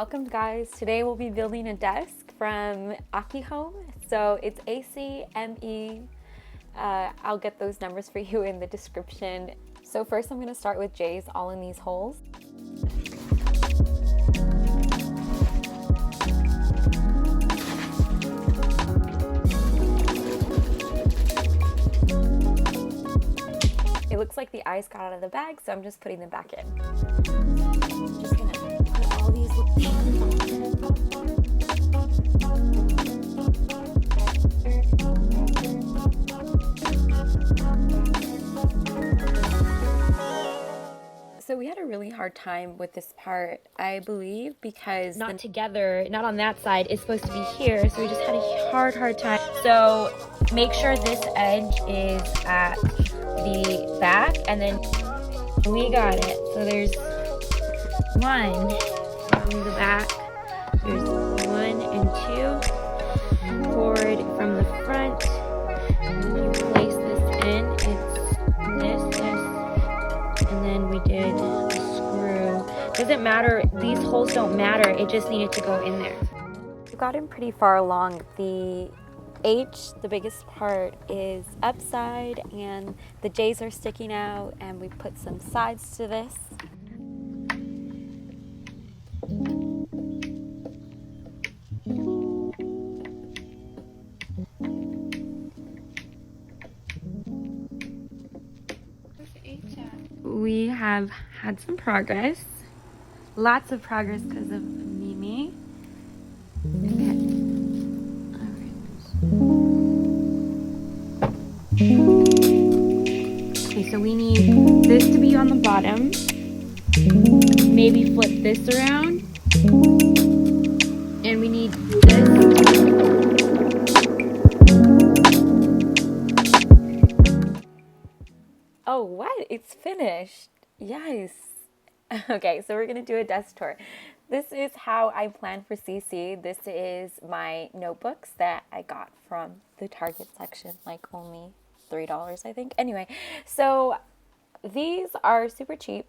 Welcome guys. Today we'll be building a desk from Aki-Home. So it's ACME. I'll get those numbers for you in the description. So first I'm going to start with J's all in these holes. It looks like the eyes got out of the bag, so I'm just putting them back in. I'm just gonna put all these So we had a really hard time with this part, I believe, because not together, not on that side, it's supposed to be here, so we just had a hard time. So make sure this edge is at the back, and then we got it. So there's one from the back, there's 1 and 2 forward from the front, and then you place this in, it's this, and then we did a screw. Doesn't matter, these holes don't matter, it just needed to go in there. We've gotten pretty far along. The H, the biggest part, is upside and the J's are sticking out, and we put some sides to this. We have had some progress, lots of progress because of Mimi. Okay, so we need this to be on the bottom. Maybe flip this around. And we need this. Oh, what? It's finished. Yes. Okay, so we're going to do a desk tour. This is how I plan for CC. This is my notebooks that I got from the Target section, like only $3, I think. Anyway, so these are super cheap,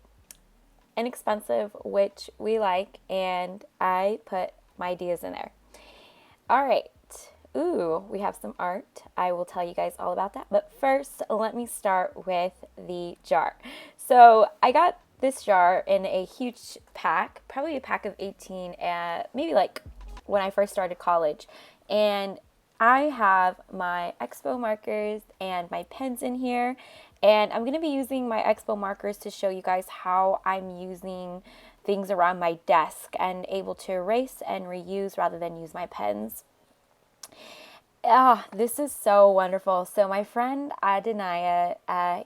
inexpensive, which we like, and I put my ideas in there. All right. Ooh, we have some art. I will tell you guys all about that. But first, let me start with the jar. So I got this jar in a huge pack, probably a pack of 18, maybe like when I first started college. And I have my Expo markers and my pens in here. And I'm going to be using my Expo markers to show you guys how I'm using things around my desk and able to erase and reuse rather than use my pens. This is so wonderful. So my friend Adenaya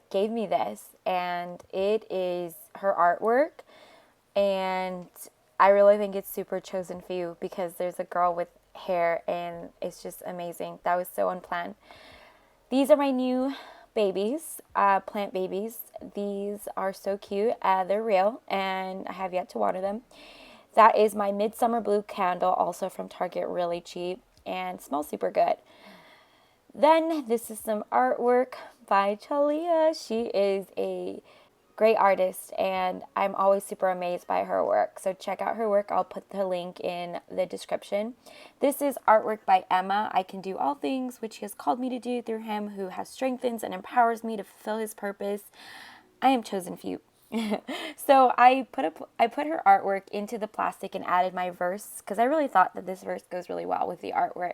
gave me this, and it is her artwork, and I really think it's super Chosn Few because there's a girl with hair, and it's just amazing. That was so unplanned. These are my new babies, plant babies. These are so cute. They're real, and I have yet to water them. That is my Midsummer Blue candle, also from Target, really cheap, and smells super good. Then this is some artwork by Chaleuh. She is a great artist, and I'm always super amazed by her work. So check out her work. I'll put the link in the description. This is artwork by Emma. I can do all things which he has called me to do through him, who has strengthens and empowers me to fulfill his purpose. I am Chosn Few. So I put her artwork into the plastic and added my verse because I really thought that this verse goes really well with the artwork.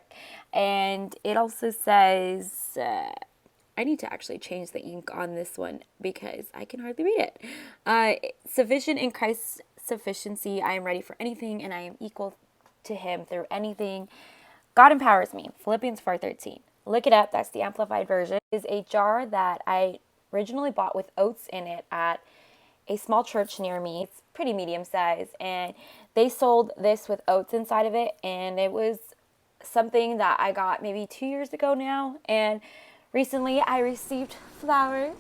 And it also says, I need to actually change the ink on this one because I can hardly read it. Sufficient in Christ's sufficiency, I am ready for anything, and I am equal to him through anything. God empowers me. Philippians 4:13. Look it up. That's the amplified version. It is a jar that I originally bought with oats in it at a small church near me. It's pretty medium size, and they sold this with oats inside of it, and it was something that I got maybe 2 years ago now. And recently I received flowers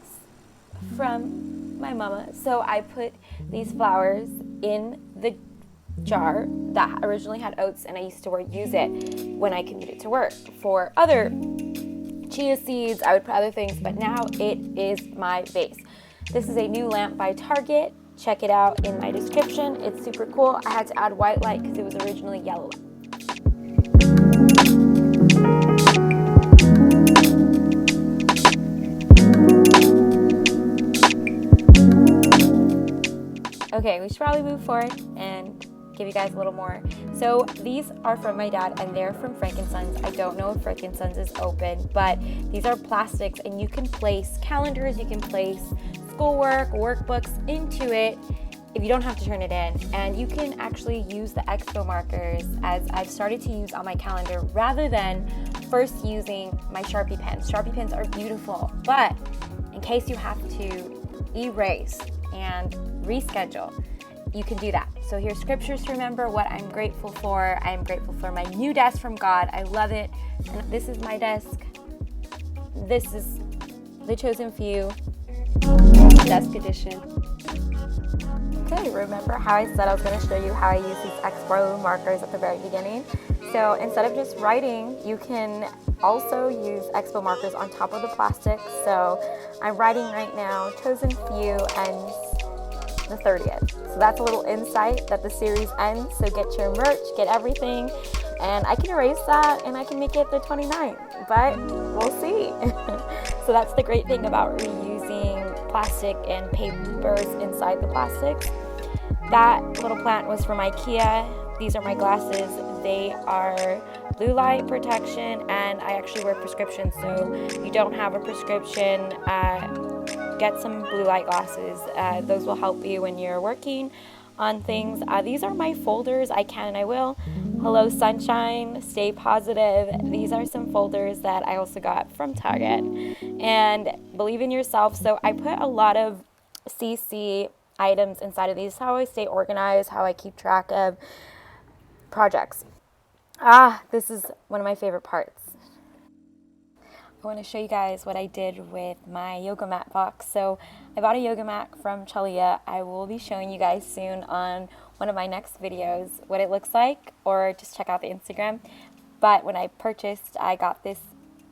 from my mama, so I put these flowers in the jar that originally had oats, and I used to use it when I commuted to work for other chia seeds. I would put other things, but now it is my base. This is a new lamp by Target, check it out in my description. It's super cool. I had to add white light because it was originally yellow light. Okay, we should probably move forward and give you guys a little more. So these are from my dad and they're from Frankenstein's. I don't know if Frankenstein's is open, but these are plastics and you can place calendars, you can place schoolwork, workbooks into it if you don't have to turn it in. And you can actually use the expo markers as I've started to use on my calendar rather than first using my Sharpie pens. Sharpie pens are beautiful, but in case you have to erase and reschedule, you can do that. So here's scriptures to remember, what I'm grateful for. I'm grateful for my new desk from God. I love it. And this is my desk. This is the Chosn Few desk edition. Okay, remember how I said I was going to show you how I use these expo markers at the very beginning? So instead of just writing, you can also use expo markers on top of the plastic. So I'm writing right now, Chosn Few ends the 30th. So that's a little insight that the series ends. So get your merch, get everything, and I can erase that and I can make it the 29th, but we'll see. So that's the great thing about reusing plastic and papers inside the plastics. That little plant was from IKEA. These are my glasses. They are blue light protection, and I actually wear prescriptions, so you don't have a prescription, get some blue light glasses. Those will help you when you're working on things. These are my folders. I can and I will. Hello Sunshine, Stay Positive. These are some folders that I also got from Target. And Believe in Yourself. So I put a lot of CC items inside of these. How I stay organized, how I keep track of projects. This is one of my favorite parts. I want to show you guys what I did with my yoga mat box. So I bought a yoga mat from Chaleuh. I will be showing you guys soon on one of my next videos what it looks like, or just check out the Instagram. But when I purchased, I got this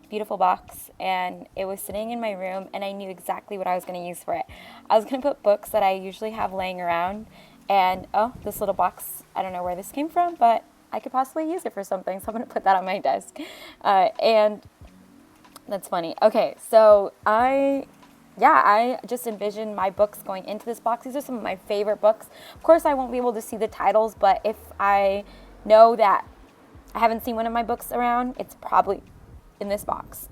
beautiful box and it was sitting in my room and I knew exactly what I was going to use for it. I was going to put books that I usually have laying around, and this little box, I don't know where this came from, but I could possibly use it for something, so I'm going to put that on my desk. And that's funny. Okay, so I just envisioned my books going into this box. These are some of my favorite books. Of course, I won't be able to see the titles, but if I know that I haven't seen one of my books around, it's probably in this box.